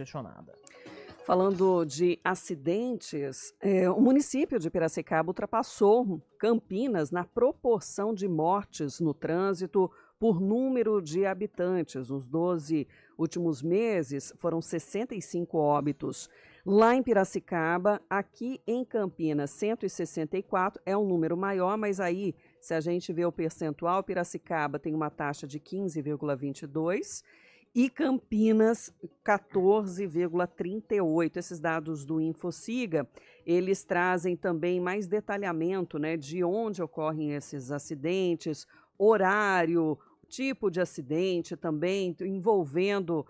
congestionada. Falando de acidentes, o município de Piracicaba ultrapassou Campinas na proporção de mortes no trânsito por número de habitantes. Nos 12 últimos meses, foram 65 óbitos. Lá em Piracicaba, aqui em Campinas, 164, é um número maior, mas aí, se a gente vê o percentual, Piracicaba tem uma taxa de 15,22 e Campinas 14,38. Esses dados do InfoSiga, eles trazem também mais detalhamento, né, de onde ocorrem esses acidentes, horário, tipo de acidente também, envolvendo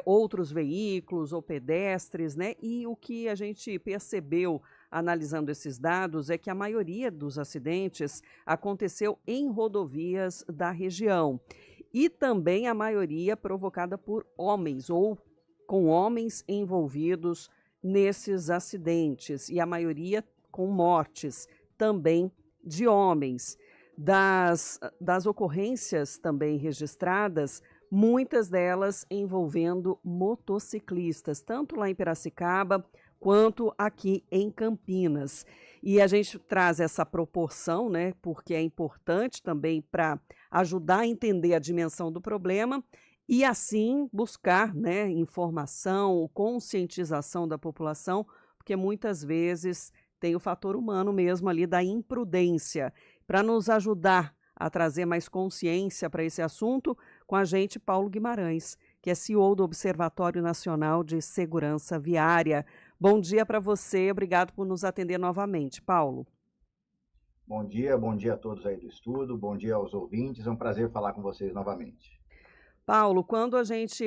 outros veículos ou pedestres, né? E o que a gente percebeu analisando esses dados é que a maioria dos acidentes aconteceu em rodovias da região. E também a maioria provocada por homens ou com homens envolvidos nesses acidentes. E a maioria com mortes também de homens. Das ocorrências também registradas, muitas delas envolvendo motociclistas, tanto lá em Piracicaba quanto aqui em Campinas. E a gente traz essa proporção, né, porque é importante também para ajudar a entender a dimensão do problema e, assim, buscar, né, informação, conscientização da população, porque muitas vezes tem o fator humano mesmo ali da imprudência. Para nos ajudar a trazer mais consciência para esse assunto, com a gente, Paulo Guimarães, que é CEO do Observatório Nacional de Segurança Viária. Bom dia para você, obrigado por nos atender novamente, Paulo. Bom dia a todos aí do estudo, bom dia aos ouvintes, é um prazer falar com vocês novamente. Paulo, quando a gente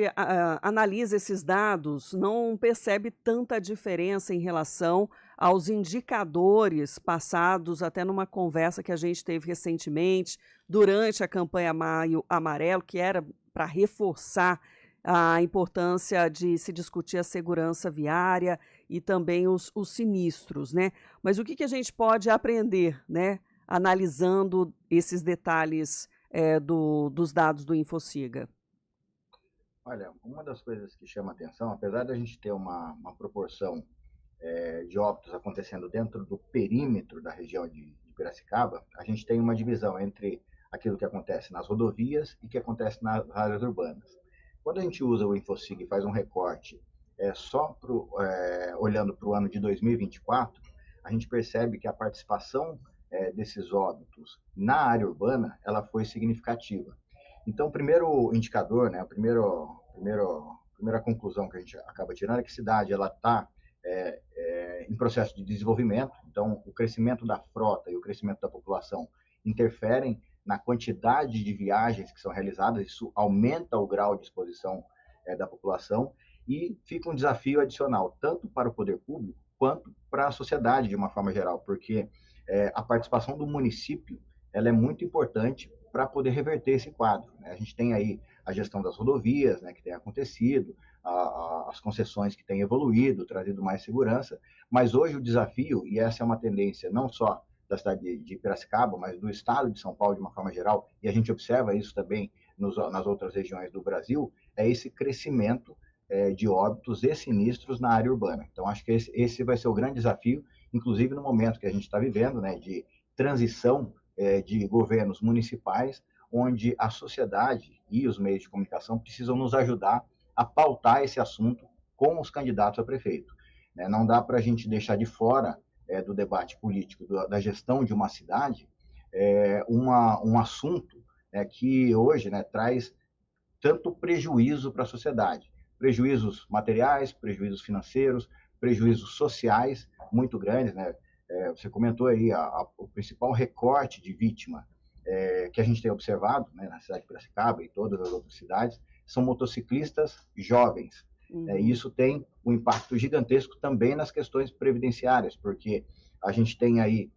analisa esses dados, não percebe tanta diferença em relação aos indicadores passados, até numa conversa que a gente teve recentemente, durante a campanha Maio Amarelo, que era para reforçar a importância de se discutir a segurança viária e também os sinistros, né? Mas o que a gente pode aprender, né, analisando esses detalhes dos dados do InfoSiga? Olha, uma das coisas que chama atenção, apesar da gente ter uma proporção de óbitos acontecendo dentro do perímetro da região de Piracicaba, a gente tem uma divisão entre aquilo que acontece nas rodovias e que acontece nas áreas urbanas. Quando a gente usa o InfoSig e faz um recorte olhando para o ano de 2024, a gente percebe que a participação desses óbitos na área urbana ela foi significativa. Então, o primeiro indicador, né, a primeira conclusão que a gente acaba tirando é que a cidade está em processo de desenvolvimento, então o crescimento da frota e o crescimento da população interferem na quantidade de viagens que são realizadas, isso aumenta o grau de exposição da população e fica um desafio adicional, tanto para o poder público quanto para a sociedade de uma forma geral, porque a participação do município ela é muito importante para poder reverter esse quadro, né? A gente tem aí a gestão das rodovias, né, que tem acontecido, as concessões que têm evoluído, trazido mais segurança, mas hoje o desafio, e essa é uma tendência não só da cidade de Piracicaba, mas do estado de São Paulo de uma forma geral, e a gente observa isso também nas outras regiões do Brasil, é esse crescimento de óbitos e sinistros na área urbana. Então, acho que esse vai ser o grande desafio, inclusive no momento que a gente está vivendo, né, de transição de governos municipais, onde a sociedade e os meios de comunicação precisam nos ajudar a pautar esse assunto com os candidatos a prefeito. Não dá para a gente deixar de fora do debate político, da gestão de uma cidade, um assunto que hoje traz tanto prejuízo para a sociedade. Prejuízos materiais, prejuízos financeiros, prejuízos sociais muito grandes, né? Você comentou aí o principal recorte de vítima que a gente tem observado, né, na cidade de Piracicaba e todas as outras cidades, são motociclistas jovens. E isso tem um impacto gigantesco também nas questões previdenciárias, porque a gente tem aí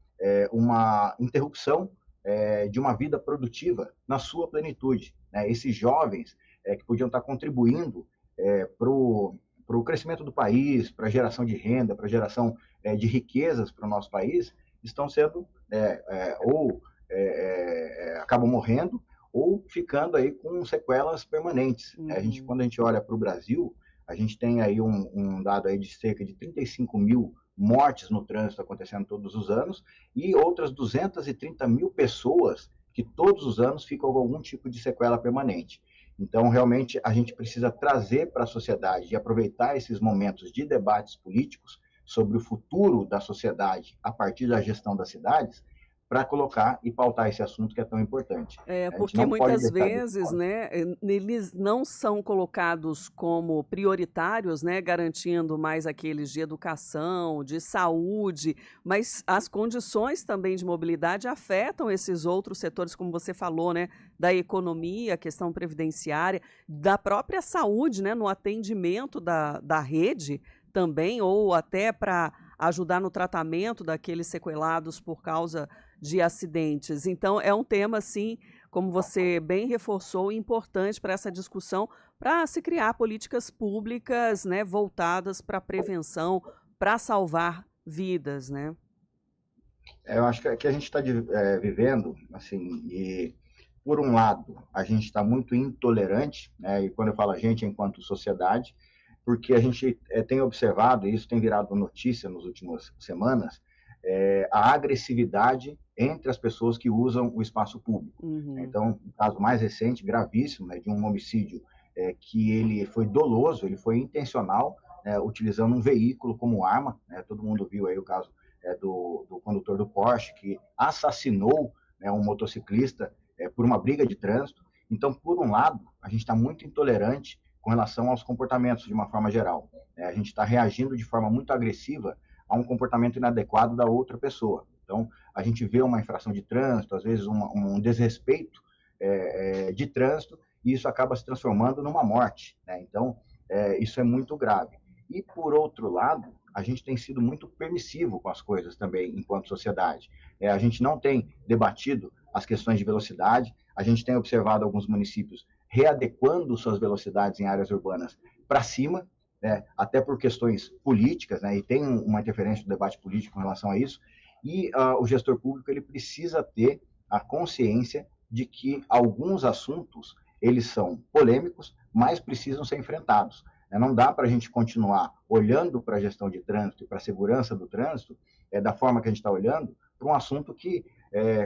uma interrupção de uma vida produtiva na sua plenitude, né? Esses jovens que podiam estar contribuindo para o crescimento do país, para a geração de renda, para a geração de riquezas para o nosso país, estão sendo acabam morrendo ou ficando aí com sequelas permanentes. Quando a gente olha para o Brasil, A gente tem aí um dado aí de cerca de 35 mil mortes no trânsito acontecendo todos os anos e outras 230 mil pessoas que todos os anos ficam com algum tipo de sequela permanente. Então, realmente, a gente precisa trazer para a sociedade e aproveitar esses momentos de debates políticos sobre o futuro da sociedade a partir da gestão das cidades, para colocar e pautar esse assunto que é tão importante. A gente Porque não pode muitas deixar de vezes, fora. né, eles não são colocados como prioritários, né, garantindo mais aqueles de educação, de saúde, mas as condições também de mobilidade afetam esses outros setores, como você falou, né, da economia, a questão previdenciária, da própria saúde, né, no atendimento da rede também, ou até para ajudar no tratamento daqueles sequelados por causa de acidentes. Então, é um tema, assim, como você bem reforçou, importante para essa discussão, para se criar políticas públicas, né, voltadas para a prevenção, para salvar vidas, né? Eu acho que a gente está vivendo, assim, e por um lado, a gente está muito intolerante, né, e quando eu falo a gente, é enquanto sociedade, porque a gente tem observado, e isso tem virado notícia nas últimas semanas, a agressividade entre as pessoas que usam o espaço público. Uhum. Então, o caso mais recente, gravíssimo, né, de um homicídio que ele foi doloso, ele foi intencional, né, utilizando um veículo como arma. Né, todo mundo viu aí o caso do condutor do Porsche, que assassinou, né, um motociclista por uma briga de trânsito. Então, por um lado, a gente está muito intolerante com relação aos comportamentos de uma forma geral. A gente está reagindo de forma muito agressiva a um comportamento inadequado da outra pessoa. Então, a gente vê uma infração de trânsito, às vezes um desrespeito de trânsito, e isso acaba se transformando numa morte. Né? Então, isso é muito grave. E, por outro lado, a gente tem sido muito permissivo com as coisas também, enquanto sociedade. A gente não tem debatido as questões de velocidade, a gente tem observado alguns municípios readequando suas velocidades em áreas urbanas para cima, né, até por questões políticas, né, e tem uma interferência do debate político em relação a isso, e o gestor público ele precisa ter a consciência de que alguns assuntos eles são polêmicos, mas precisam ser enfrentados. Não dá para a gente continuar olhando para a gestão de trânsito e para a segurança do trânsito da forma que a gente está olhando para um assunto que,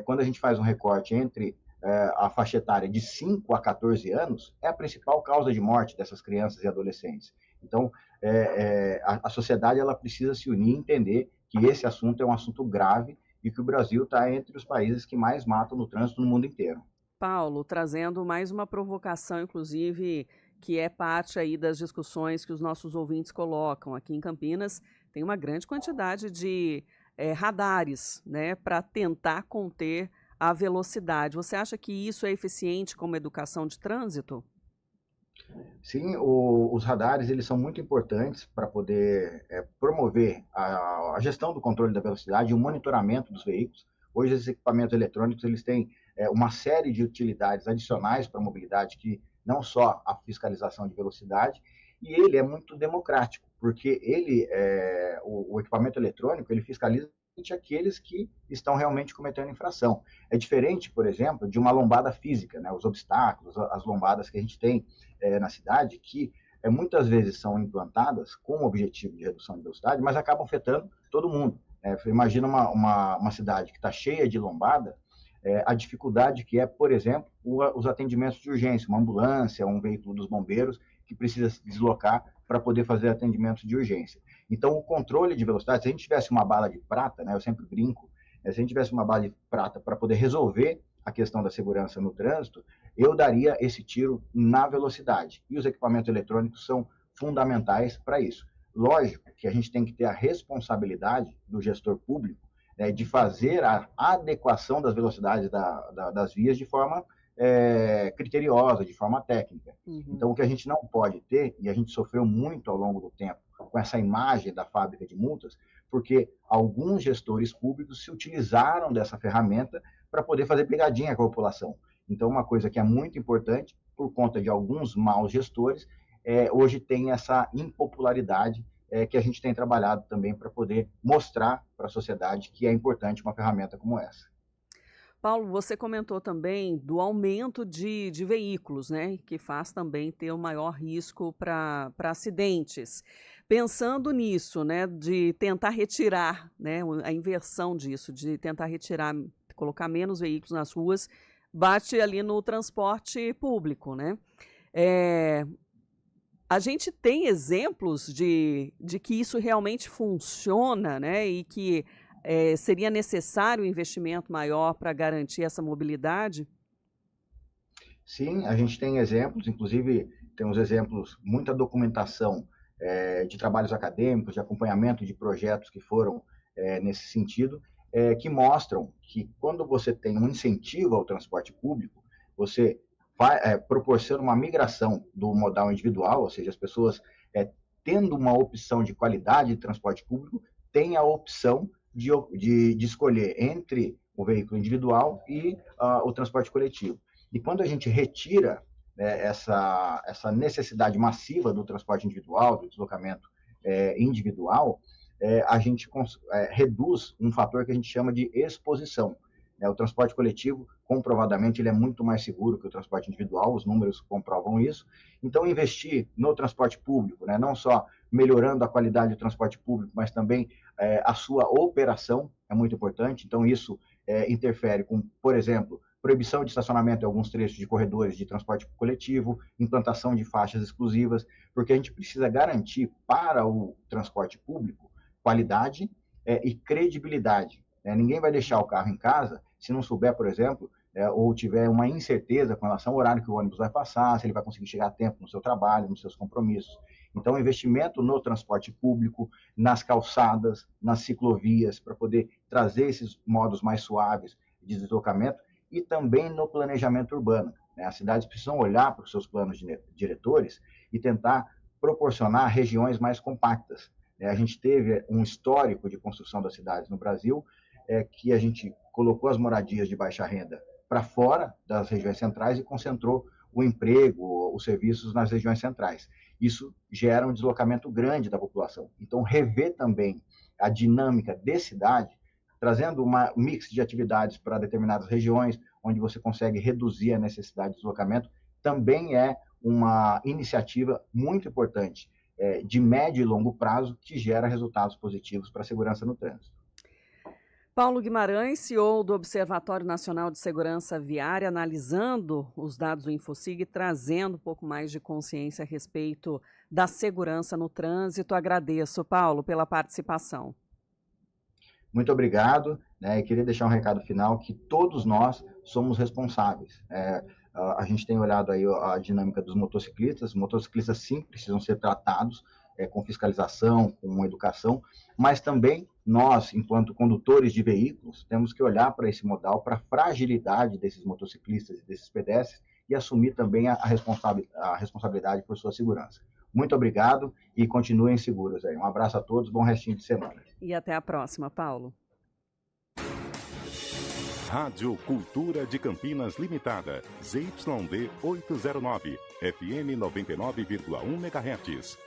quando a gente faz um recorte entre a faixa etária de 5 a 14 anos, é a principal causa de morte dessas crianças e adolescentes. Então, a sociedade ela precisa se unir e entender que esse assunto é um assunto grave e que o Brasil está entre os países que mais matam no trânsito no mundo inteiro. Paulo, trazendo mais uma provocação, inclusive, que é parte aí das discussões que os nossos ouvintes colocam. Aqui em Campinas tem uma grande quantidade de radares, né, para tentar conter a velocidade. Você acha que isso é eficiente como educação de trânsito? Sim, os radares eles são muito importantes para poder promover a gestão do controle da velocidade e o monitoramento dos veículos. Hoje, esses equipamentos eletrônicos eles têm uma série de utilidades adicionais para a mobilidade, que não só a fiscalização de velocidade, e ele é muito democrático, porque o equipamento eletrônico ele fiscaliza aqueles que estão realmente cometendo infração. É diferente, por exemplo, de uma lombada física, né? Os obstáculos, as lombadas que a gente tem na cidade, que muitas vezes são implantadas com o objetivo de redução de velocidade, mas acabam afetando todo mundo. Imagina uma cidade que está cheia de lombada, a dificuldade que é, por exemplo, os atendimentos de urgência, uma ambulância, um veículo dos bombeiros que precisa se deslocar para poder fazer atendimentos de urgência. Então, o controle de velocidade, se a gente tivesse uma bala de prata, né, eu sempre brinco, se a gente tivesse uma bala de prata para poder resolver a questão da segurança no trânsito, eu daria esse tiro na velocidade. E os equipamentos eletrônicos são fundamentais para isso. Lógico que a gente tem que ter a responsabilidade do gestor público de fazer a adequação das velocidades das vias de forma criteriosa, de forma técnica. Uhum. Então, o que a gente não pode ter, e a gente sofreu muito ao longo do tempo com essa imagem da fábrica de multas, porque alguns gestores públicos se utilizaram dessa ferramenta para poder fazer pegadinha com a população. Então, uma coisa que é muito importante, por conta de alguns maus gestores, hoje tem essa impopularidade que a gente tem trabalhado também para poder mostrar para a sociedade que é importante uma ferramenta como essa. Paulo, você comentou também do aumento de veículos, né, que faz também ter um maior risco para acidentes. Pensando nisso, né, de tentar retirar, né, a inversão disso, de tentar retirar, colocar menos veículos nas ruas, bate ali no transporte público, né? Eh, a gente tem exemplos de que isso realmente funciona, né, e que seria necessário um investimento maior para garantir essa mobilidade? Sim, a gente tem exemplos, inclusive temos exemplos, muita documentação de trabalhos acadêmicos, de acompanhamento de projetos que foram nesse sentido, que mostram que quando você tem um incentivo ao transporte público, você proporciona uma migração do modal individual, ou seja, as pessoas tendo uma opção de qualidade de transporte público, têm a opção de escolher entre o veículo individual e o transporte coletivo. E quando a gente retira essa necessidade massiva do transporte individual, do deslocamento individual, a gente reduz um fator que a gente chama de exposição. O transporte coletivo, comprovadamente, ele é muito mais seguro que o transporte individual, os números comprovam isso. Então, investir no transporte público, não só melhorando a qualidade do transporte público, mas também a sua operação é muito importante. Então, isso interfere com, por exemplo, proibição de estacionamento em alguns trechos de corredores de transporte coletivo, implantação de faixas exclusivas, porque a gente precisa garantir para o transporte público qualidade e credibilidade. Ninguém vai deixar o carro em casa se não souber, por exemplo, ou tiver uma incerteza com relação ao horário que o ônibus vai passar, se ele vai conseguir chegar a tempo no seu trabalho, nos seus compromissos. Então, o investimento no transporte público, nas calçadas, nas ciclovias, para poder trazer esses modos mais suaves de deslocamento, e também no planejamento urbano. As cidades precisam olhar para os seus planos diretores e tentar proporcionar regiões mais compactas. A gente teve um histórico de construção das cidades no Brasil, que a gente colocou as moradias de baixa renda para fora das regiões centrais e concentrou o emprego, os serviços nas regiões centrais. Isso gera um deslocamento grande da população. Então, rever também a dinâmica de cidade, trazendo um mix de atividades para determinadas regiões, onde você consegue reduzir a necessidade de deslocamento, também é uma iniciativa muito importante, de médio e longo prazo, que gera resultados positivos para a segurança no trânsito. Paulo Guimarães, CEO do Observatório Nacional de Segurança Viária, analisando os dados do Infosig e trazendo um pouco mais de consciência a respeito da segurança no trânsito. Agradeço, Paulo, pela participação. Muito obrigado, e queria deixar um recado final que todos nós somos responsáveis. A gente tem olhado aí a dinâmica dos motociclistas. Os motociclistas sim precisam ser tratados com fiscalização, com educação, mas também nós, enquanto condutores de veículos, temos que olhar para esse modal, para a fragilidade desses motociclistas e desses pedestres e assumir também a responsabilidade por sua segurança. Muito obrigado e continuem seguros aí. Um abraço a todos, bom restinho de semana. E até a próxima, Paulo. Rádio Cultura de Campinas Limitada, ZYD 809, FM 99,1 MHz.